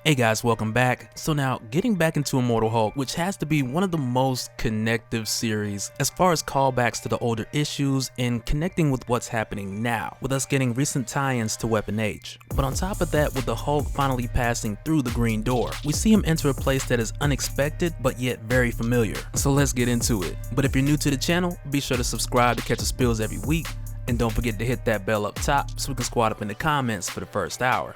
Hey guys, welcome back. So now, getting back into Immortal Hulk, which has to be one of the most connective series as far as callbacks to the older issues and connecting with what's happening now, with us getting recent tie-ins to Weapon H. But on top of that, with the Hulk finally passing through the green door, we see him enter a place that is unexpected but yet very familiar. So let's get into it. But if you're new to the channel, be sure to subscribe to catch the spills every week, and don't forget to hit that bell up top so we can squad up in the comments for the first hour.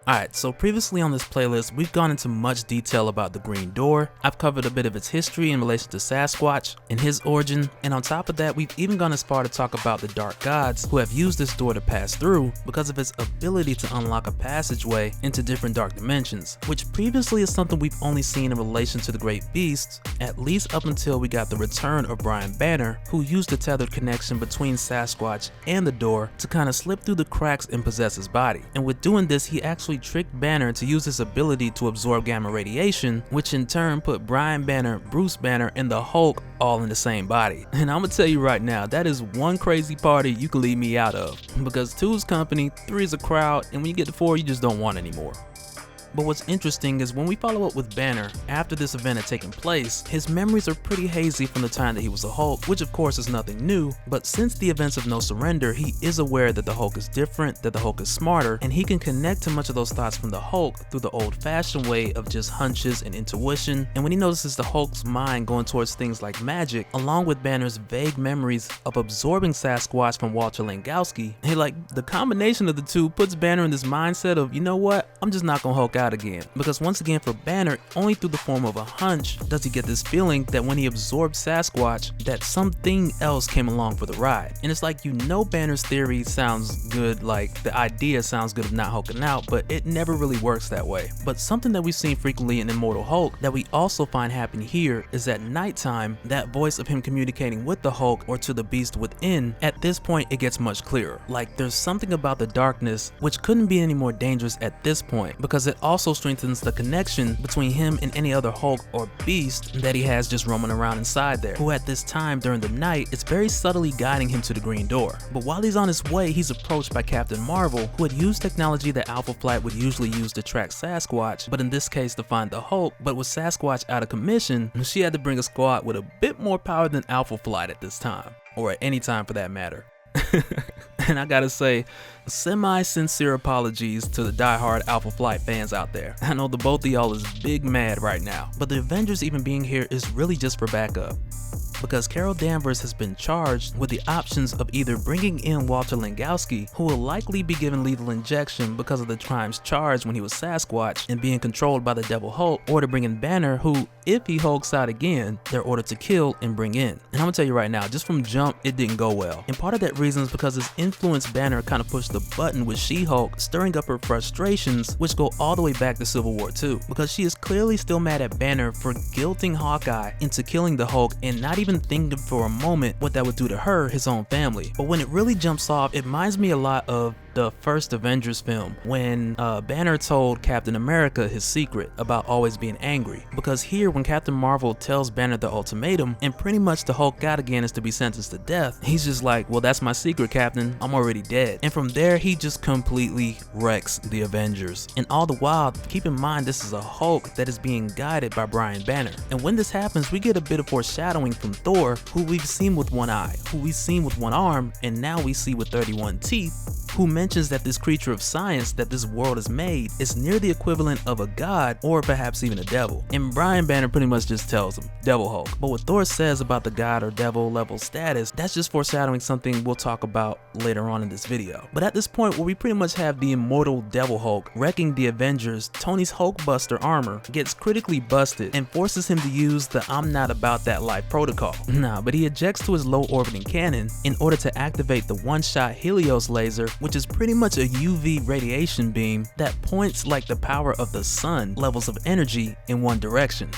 Alright, so previously on this playlist, we've gone into much detail about the Green Door. I've covered a bit of its history in relation to Sasquatch and his origin, and on top of that, we've even gone as far to talk about the Dark Gods who have used this door to pass through because of its ability to unlock a passageway into different dark dimensions, which previously is something we've only seen in relation to the Great Beasts, at least up until we got the return of Brian Banner, who used the tethered connection between Sasquatch and the door to kind of slip through the cracks and possess his body. And with doing this, he actually tricked Banner to use his ability to absorb gamma radiation, which in turn put Brian Banner, Bruce Banner, and the Hulk all in the same body. And I'm gonna tell you right now, that is one crazy party you can leave me out of, because 2 is company, 3 is a crowd, and when you get to 4, you just don't want anymore. But what's interesting is when we follow up with Banner after this event had taken place, his memories are pretty hazy from the time that he was a Hulk, which of course is nothing new, but since the events of No Surrender, he is aware that the Hulk is different, that the Hulk is smarter, and he can connect to much of those thoughts from the Hulk through the old-fashioned way of just hunches and intuition. And when he notices the Hulk's mind going towards things like magic, along with Banner's vague memories of absorbing Sasquatch from Walter Langowski, the combination of the two puts Banner in this mindset of, you know what, I'm just not gonna Hulk out again. Because once again for Banner, only through the form of a hunch does he get this feeling that when he absorbed Sasquatch, that something else came along for the ride. And it's like, you know, Banner's theory sounds good, like the idea sounds good of not hulking out, but it never really works that way. But something that we've seen frequently in Immortal Hulk that we also find happening here is at nighttime, that voice of him communicating with the Hulk or to the beast within, at this point it gets much clearer. Like there's something about the darkness which couldn't be any more dangerous at this point, because it also strengthens the connection between him and any other Hulk or beast that he has just roaming around inside there, who at this time during the night is very subtly guiding him to the Green Door. But while he's on his way, he's approached by Captain Marvel, who had used technology that Alpha Flight would usually use to track Sasquatch, but in this case to find the Hulk. But with Sasquatch out of commission, she had to bring a squad with a bit more power than Alpha Flight at this time, or at any time for that matter. And I gotta say, semi-sincere apologies to the die-hard Alpha Flight fans out there. I know the both of y'all is big mad right now, but the Avengers even being here is really just for backup, because Carol Danvers has been charged with the options of either bringing in Walter Langowski, who will likely be given lethal injection because of the crimes charged when he was Sasquatch and being controlled by the Devil Hulk, or to bring in Banner, who, if he hulks out again, they're ordered to kill and bring in. And I'm gonna tell you right now, just from jump, it didn't go well. And part of that reason is because his influence Banner kind of pushed the button with She-Hulk, stirring up her frustrations, which go all the way back to Civil War II, because she is clearly still mad at Banner for guilting Hawkeye into killing the Hulk and not even thinking for a moment what that would do to her, his own family. But when it really jumps off, it reminds me a lot of the first Avengers film, when Banner told Captain America his secret about always being angry. Because here, when Captain Marvel tells Banner the ultimatum, and pretty much the Hulk out again is to be sentenced to death, he's just like, well, that's my secret, Captain, I'm already dead. And from there, he just completely wrecks the Avengers. And all the while, keep in mind, this is a Hulk that is being guided by Brian Banner. And when this happens, we get a bit of foreshadowing from Thor, who we've seen with one eye, who we've seen with one arm, and now we see with 31 teeth, who mentions that this creature of science that this world has made is near the equivalent of a god, or perhaps even a devil. And Brian Banner pretty much just tells him, Devil Hulk. But what Thor says about the god or devil level status, that's just foreshadowing something we'll talk about later on in this video. But at this point, where we pretty much have the immortal Devil Hulk wrecking the Avengers, Tony's Hulkbuster armor gets critically busted and forces him to use the I'm not about that life protocol. Nah, but he ejects to his low orbiting cannon in order to activate the one-shot Helios laser, which is pretty much a UV radiation beam that points like the power of the sun levels of energy in one direction.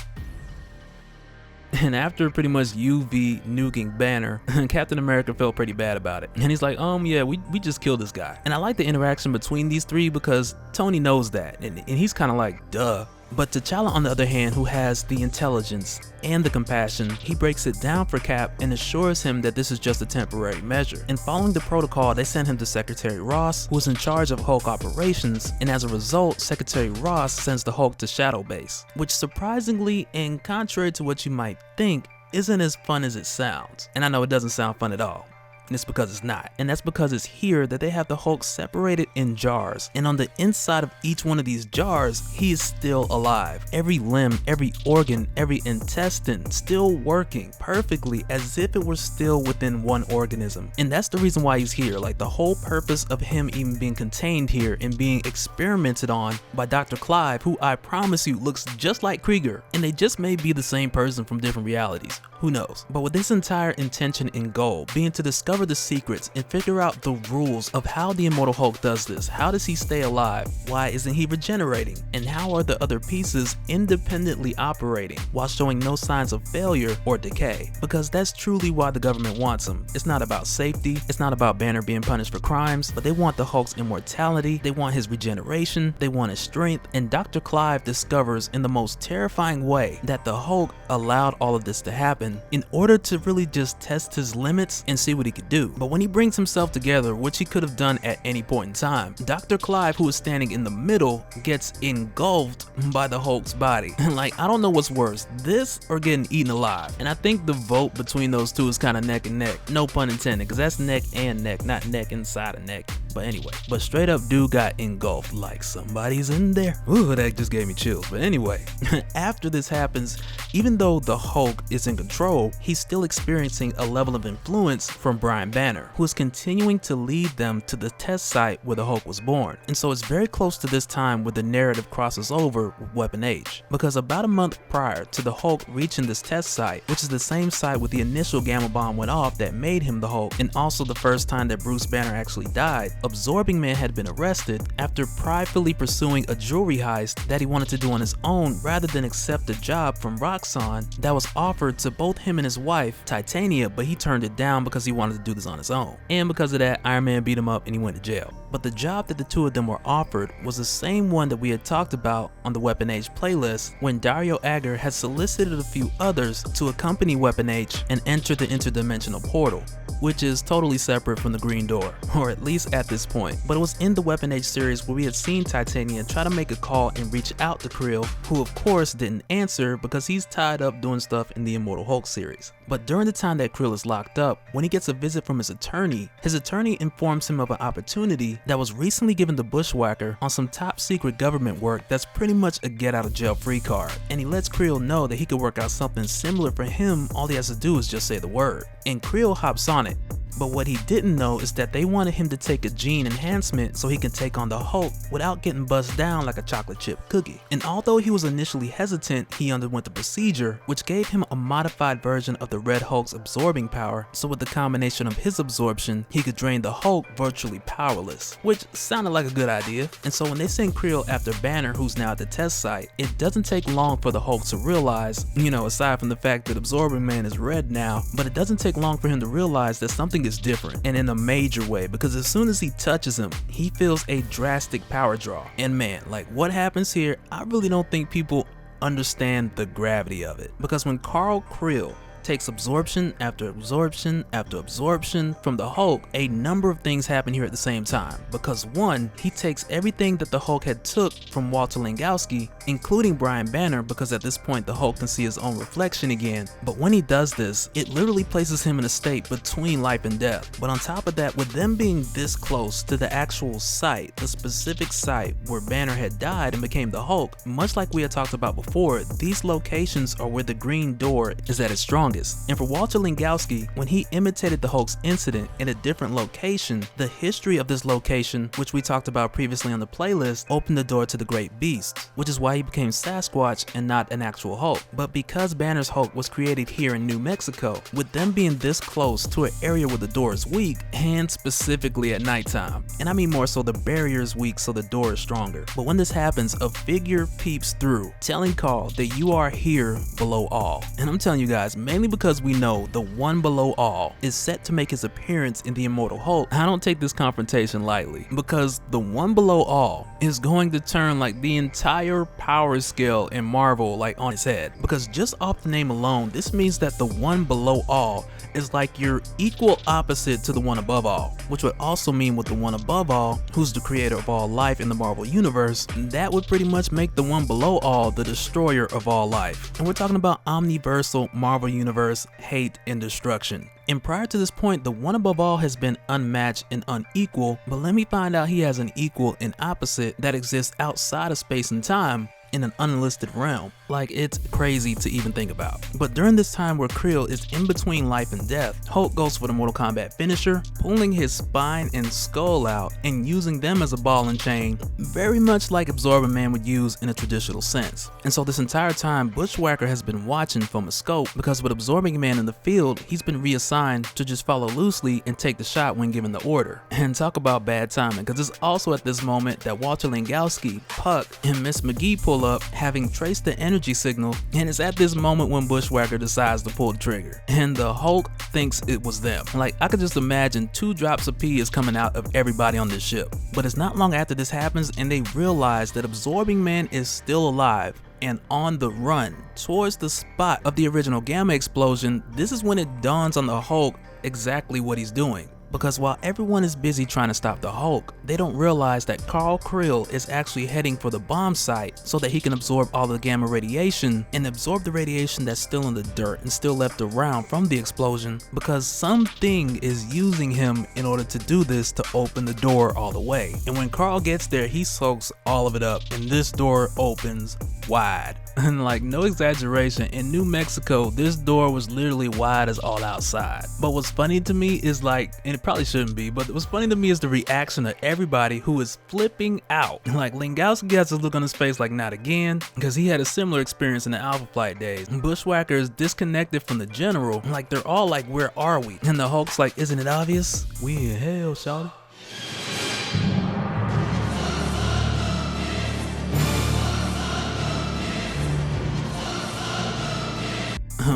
And after pretty much UV nuking Banner, Captain America felt pretty bad about it. And he's like, yeah, we just killed this guy. And I like the interaction between these three because Tony knows that. And he's kind of like, duh. But T'Challa, on the other hand, who has the intelligence and the compassion, he breaks it down for Cap and assures him that this is just a temporary measure. And following the protocol, they send him to Secretary Ross, who is in charge of Hulk operations, and as a result, Secretary Ross sends the Hulk to Shadow Base, which surprisingly and contrary to what you might think, isn't as fun as it sounds. And I know it doesn't sound fun at all. And it's because it's not. And that's because it's here that they have the Hulk separated in jars. And on the inside of each one of these jars, he is still alive. Every limb, every organ, every intestine still working perfectly as if it were still within one organism. And that's the reason why he's here. Like, the whole purpose of him even being contained here and being experimented on by Dr. Clive, who I promise you looks just like Krieger. And they just may be the same person from different realities. Who knows? But with this entire intention and goal being to discover the secrets and figure out the rules of how the Immortal Hulk does this, how does he stay alive, why isn't he regenerating, and how are the other pieces independently operating while showing no signs of failure or decay? Because that's truly why the government wants him. It's not about safety, it's not about Banner being punished for crimes, but they want the Hulk's immortality, they want his regeneration, they want his strength, and Dr. Clive discovers in the most terrifying way that the Hulk allowed all of this to happen in order to really just test his limits and see what he could do. But when he brings himself together, which he could have done at any point in time, Dr. Clive, who is standing in the middle, gets engulfed by the Hulk's body. Like, I don't know what's worse, this or getting eaten alive. And I think the vote between those two is kind of neck and neck. No pun intended, because that's neck and neck, not neck inside a neck. But anyway, but straight up dude got engulfed like somebody's in there. Ooh, that just gave me chills. But anyway, after this happens, even though the Hulk is in control, he's still experiencing a level of influence from Brian Banner, who is continuing to lead them to the test site where the Hulk was born. And so it's very close to this time where the narrative crosses over with Weapon H, because about a month prior to the Hulk reaching this test site, which is the same site where the initial gamma bomb went off that made him the Hulk, and also the first time that Bruce Banner actually died, Absorbing Man had been arrested after pridefully pursuing a jewelry heist that he wanted to do on his own rather than accept a job from Roxxon that was offered to both him and his wife, Titania, but he turned it down because he wanted to do this on his own. And because of that, Iron Man beat him up and he went to jail. But the job that the two of them were offered was the same one that we had talked about on the Weapon H playlist when Dario Agger had solicited a few others to accompany Weapon H and enter the interdimensional portal, which is totally separate from the Green Door, or at least at this point. But it was in the Weapon H series where we had seen Titania try to make a call and reach out to Creel, who of course didn't answer because he's tied up doing stuff in the Immortal Hulk series. But during the time that Creel is locked up, when he gets a visit from his attorney informs him of an opportunity that was recently given to Bushwhacker on some top secret government work that's pretty much a get out of jail free card. And he lets Creel know that he could work out something similar for him, all he has to do is just say the word. And Creel hops on it. But what he didn't know is that they wanted him to take a gene enhancement so he can take on the Hulk without getting buzzed down like a chocolate chip cookie. And although he was initially hesitant, he underwent the procedure, which gave him a modified version of the Red Hulk's absorbing power, so with the combination of his absorption, he could drain the Hulk virtually powerless, which sounded like a good idea. And so when they send Creel after Banner, who's now at the test site, it doesn't take long for the Hulk to realize, aside from the fact that Absorbing Man is red now, but it doesn't take long for him to realize that something is different, and in a major way, because as soon as he touches him, he feels a drastic power draw. And man, like what happens here, I really don't think people understand the gravity of it, because when Carl Creel takes absorption after absorption after absorption from the Hulk, a number of things happen here at the same time. Because one, he takes everything that the Hulk had took from Walter Langowski, including Brian Banner, because at this point the Hulk can see his own reflection again. But when he does this, it literally places him in a state between life and death. But on top of that, with them being this close to the actual site, the specific site where Banner had died and became the Hulk, much like we had talked about before, these locations are where the Green Door is at its strongest. And for Walter Langowski, when he imitated the Hulk's incident in a different location, the history of this location, which we talked about previously on the playlist, opened the door to the Great Beast, which is why he became Sasquatch and not an actual Hulk. But because Banner's Hulk was created here in New Mexico, with them being this close to an area where the door is weak, and specifically at nighttime, and I mean more so the barrier is weak so the door is stronger. But when this happens, a figure peeps through, telling Carl that you are here below all. And I'm telling you guys, maybe mainly because we know the One Below All is set to make his appearance in the Immortal Hulk. I don't take this confrontation lightly, because the One Below All is going to turn like the entire power scale in Marvel like on its head. Because just off the name alone, this means that the One Below All is like your equal opposite to the One Above All, which would also mean with the One Above All, who's the creator of all life in the Marvel Universe, that would pretty much make the One Below All the destroyer of all life. And we're talking about omniversal Marvel Universe hate and destruction. And prior to this point, the One Above All has been unmatched and unequal, but let me find out he has an equal and opposite that exists outside of space and time in an unlisted realm. Like, it's crazy to even think about. But during this time where Creel is in between life and death, Hulk goes for the Mortal Kombat finisher, pulling his spine and skull out and using them as a ball and chain, very much like Absorbing Man would use in a traditional sense. And so this entire time, Bushwhacker has been watching from a scope, because with Absorbing Man in the field, he's been reassigned to just follow loosely and take the shot when given the order. And talk about bad timing, because it's also at this moment that Walter Langowski, Puck, and Miss McGee pull up, having traced the energy signal, and it's at this moment when Bushwhacker decides to pull the trigger, and the Hulk thinks it was them. Like, I could just imagine 2 drops of pee is coming out of everybody on this ship. But it's not long after this happens and they realize that Absorbing Man is still alive and on the run towards the spot of the original gamma explosion. This is when it dawns on the Hulk exactly what he's doing. Because while everyone is busy trying to stop the Hulk, they don't realize that Carl Creel is actually heading for the bomb site so that he can absorb all the gamma radiation and absorb the radiation that's still in the dirt and still left around from the explosion, because something is using him in order to do this, to open the door all the way. And when Carl gets there, he soaks all of it up and this door opens wide. And like, no exaggeration, in New Mexico, this door was literally wide as all outside. But what's funny to me is like, and it probably shouldn't be, but what's funny to me is the reaction of everybody who is flipping out. Like, Langowski has a look on his face like, not again, because he had a similar experience in the Alpha Flight days. Bushwhacker is disconnected from the general, like they're all like, where are we? And the Hulk's like, isn't it obvious? We in hell, shawty.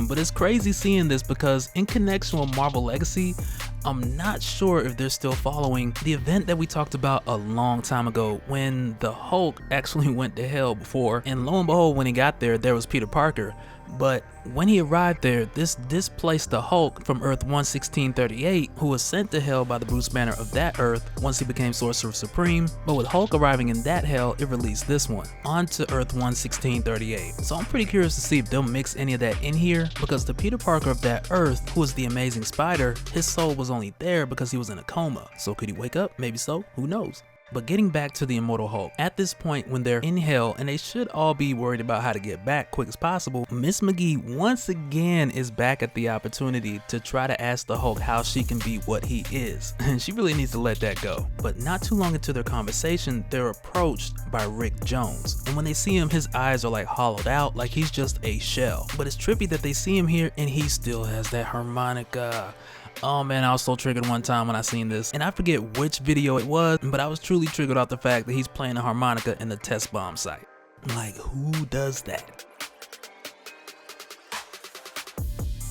But it's crazy seeing this, because in connection with Marvel Legacy, I'm not sure if they're still following the event that we talked about a long time ago when the Hulk actually went to hell before, and lo and behold, when he got there, there was Peter Parker. But when he arrived there, this displaced the Hulk from Earth 11638, who was sent to hell by the Bruce Banner of that Earth once he became Sorcerer Supreme. But with Hulk arriving in that hell, it released this one onto Earth 11638. So I'm pretty curious to see if they'll mix any of that in here, because the Peter Parker of that Earth, who was the Amazing Spider, his soul was only there because he was in a coma. So could he wake up? Maybe so, who knows? But getting back to the Immortal Hulk, at this point when they're in hell and they should all be worried about how to get back quick as possible, Miss McGee once again is back at the opportunity to try to ask the Hulk how she can be what he is. And she really needs to let that go. But not too long into their conversation, they're approached by Rick Jones. And when they see him, his eyes are like hollowed out, like he's just a shell. But it's trippy that they see him here and he still has that harmonica. Oh man, I was so triggered one time when I seen this, and I forget which video it was, but I was truly triggered off the fact that he's playing a harmonica in the test bomb site. Like, who does that?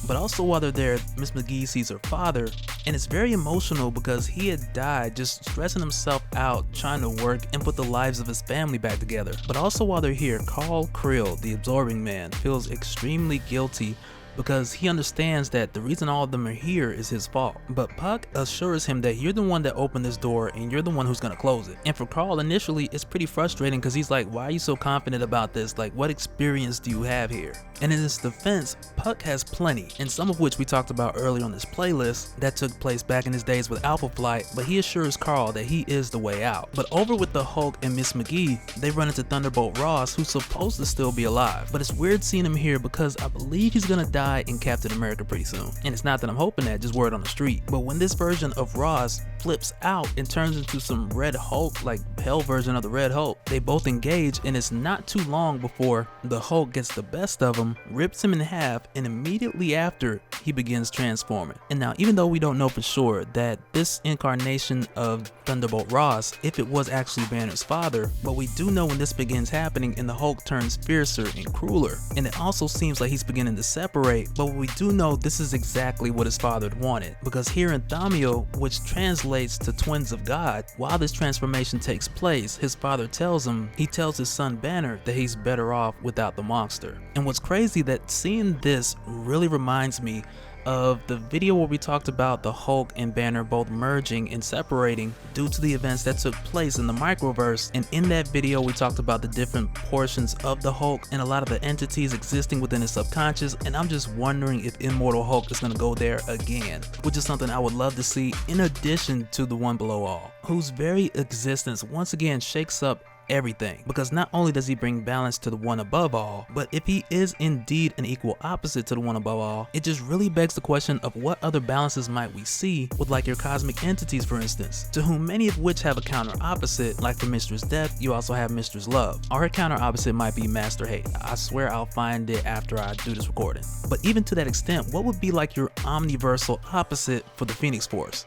But also while they're there, Miss McGee sees her father, and it's very emotional because he had died just stressing himself out trying to work and put the lives of his family back together. But also while they're here, Carl Creel, the Absorbing Man, feels extremely guilty because he understands that the reason all of them are here is his fault. But Puck assures him that you're the one that opened this door and you're the one who's gonna close it. And for Carl, initially, it's pretty frustrating because he's like, why are you so confident about this? Like, what experience do you have here? And in his defense, Puck has plenty, and some of which we talked about earlier on this playlist that took place back in his days with Alpha Flight, but he assures Carl that he is the way out. But over with the Hulk and Miss McGee, they run into Thunderbolt Ross, who's supposed to still be alive. But it's weird seeing him here because I believe he's gonna die in Captain America pretty soon. And it's not that I'm hoping that, just word on the street. But when this version of Ross flips out and turns into some Red Hulk, like hell version of the Red Hulk, they both engage, and it's not too long before the Hulk gets the best of him, rips him in half, and immediately after he begins transforming. And now, even though we don't know for sure that this incarnation of Thunderbolt Ross, if it was actually Banner's father, but we do know when this begins happening and the Hulk turns fiercer and crueler. And it also seems like he's beginning to separate separate, but we do know this is exactly what his father wanted, because here in Thamiel, which translates to twins of God, while this transformation takes place, his father tells his son Banner that he's better off without the monster. And what's crazy that seeing this really reminds me of the video where we talked about the Hulk and Banner both merging and separating due to the events that took place in the Microverse. And in that video we talked about the different portions of the Hulk and a lot of the entities existing within his subconscious, and I'm just wondering if Immortal Hulk is going to go there again, which is something I would love to see, in addition to the One Below All, whose very existence once again shakes up everything, because not only does he bring balance to the One Above All, but if he is indeed an equal opposite to the One Above All, it just really begs the question of what other balances might we see with, like, your cosmic entities, for instance, to whom many of which have a counter opposite. Like for Mistress Death, you also have Mistress Love, or her counter opposite might be Master Hate. I swear I'll find it after I do this recording. But even to that extent, what would be like your omniversal opposite for the Phoenix Force?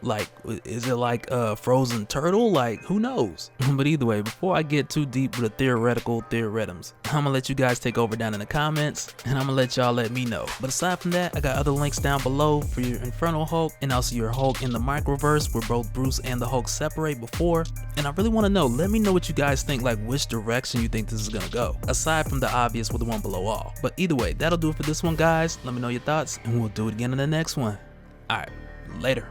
Like, is it like a frozen turtle? Like, who knows? But either way, before I get too deep with the theoretums, I'm gonna let you guys take over down in the comments, and I'm gonna let y'all let me know. But aside from that, I got other links down below for your Infernal Hulk, and also your Hulk in the Microverse, where both Bruce and the Hulk separate before. And I really want to know, let me know what you guys think, like which direction you think this is gonna go, aside from the obvious with the One Below All. But either way, that'll do it for this one, guys. Let me know your thoughts, and we'll do it again in the next one. Alright, later.